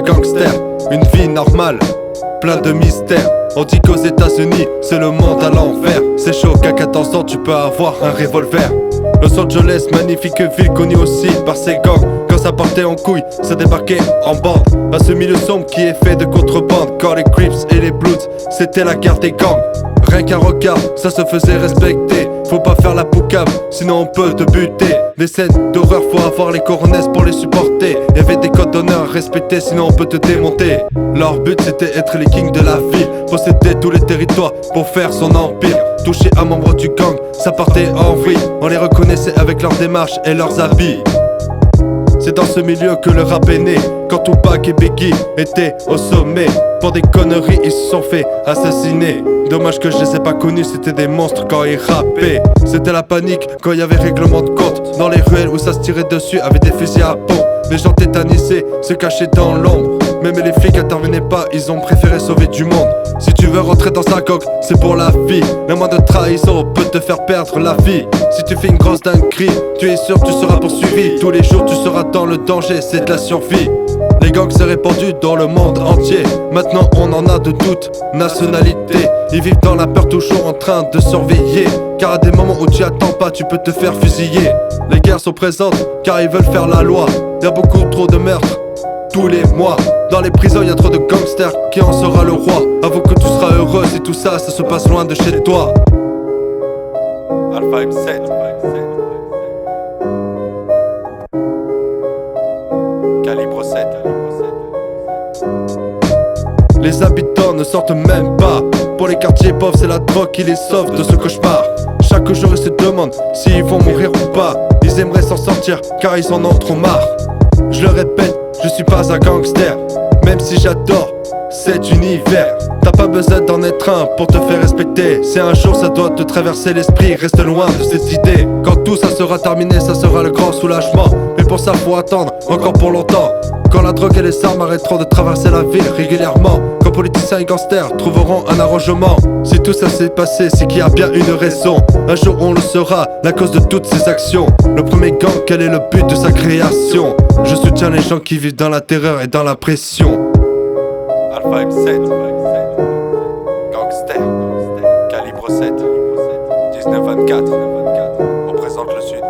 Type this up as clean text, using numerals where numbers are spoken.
un gangster, une vie normale, plein de mystères. On dit qu'aux États-Unis, c'est le monde à l'envers. C'est chaud qu'à 14 ans, tu peux avoir un revolver. Los Angeles, magnifique ville connue aussi par ses gangs. Quand ça partait en couille, ça débarquait en bande. À ce milieu sombre qui est fait de contrebande. Quand les Crips et les Bloods, c'était la guerre des gangs. Rien qu'un regard, ça se faisait respecter. Faut pas faire la poucave, sinon on peut te buter. Des scènes d'horreur, faut avoir les coronesses pour les supporter. Y'avait des codes d'honneur à respecter, sinon on peut te démonter. Leur but c'était être les kings de la ville, posséder tous les territoires pour faire son empire. Toucher un membre du gang, ça partait en vrille. On les reconnaissait avec leur démarche et leurs habits. C'est dans ce milieu que le rap est né. Quand Tupac et Biggie étaient au sommet, pour des conneries ils se sont fait assassiner. Dommage que je les ai pas connus, c'était des monstres quand ils rappaient. C'était la panique quand il y avait règlement de compte. Dans les ruelles où ça se tirait dessus avec des fusils à pompe. Les gens tétanisés se cachaient dans l'ombre. Même les flics intervenaient pas, ils ont préféré sauver du monde. Si tu veux rentrer dans sa coque, c'est pour la vie. La moindre trahison peut te faire perdre la vie. Si tu fais une grosse dinguerie, tu es sûr tu seras poursuivi. Tous les jours tu seras dans le danger, c'est de la survie. Les gangs s'est répandu dans le monde entier. Maintenant on en a de toutes nationalités. Ils vivent dans la peur, toujours en train de surveiller. Car à des moments où tu attends pas, tu peux te faire fusiller. Les guerres sont présentes car ils veulent faire la loi. Y'a beaucoup trop de meurtres tous les mois. Dans les prisons y'a trop de gangsters, qui en sera le roi? Avoue que tu seras heureux si tout ça, ça se passe loin de chez toi. Alpha M7, Calibre 7. Les habitants ne sortent même pas. Pour les quartiers pauvres, c'est la drogue qui les sauve de ce cauchemar. Chaque jour ils se demandent s'ils vont mourir ou pas. Ils aimeraient s'en sortir car ils en ont trop marre. Je le répète, je suis pas un gangster, même si j'adore cet univers. T'as pas besoin d'en être un pour te faire respecter. Si un jour ça doit te traverser l'esprit, reste loin de cette idée. Quand tout ça sera terminé, ça sera le grand soulagement. Mais pour ça faut attendre encore pour longtemps. Quand la drogue et les armes arrêteront de traverser la ville régulièrement. Quand politiciens et gangsters trouveront un arrangement. Si tout ça s'est passé, c'est qu'il y a bien une raison. Un jour on le saura, la cause de toutes ces actions. Le premier gang, quel est le but de sa création? Je soutiens les gens qui vivent dans la terreur et dans la pression. Alpha M7, Gangster, Calibre 7, 1924, représente le Sud.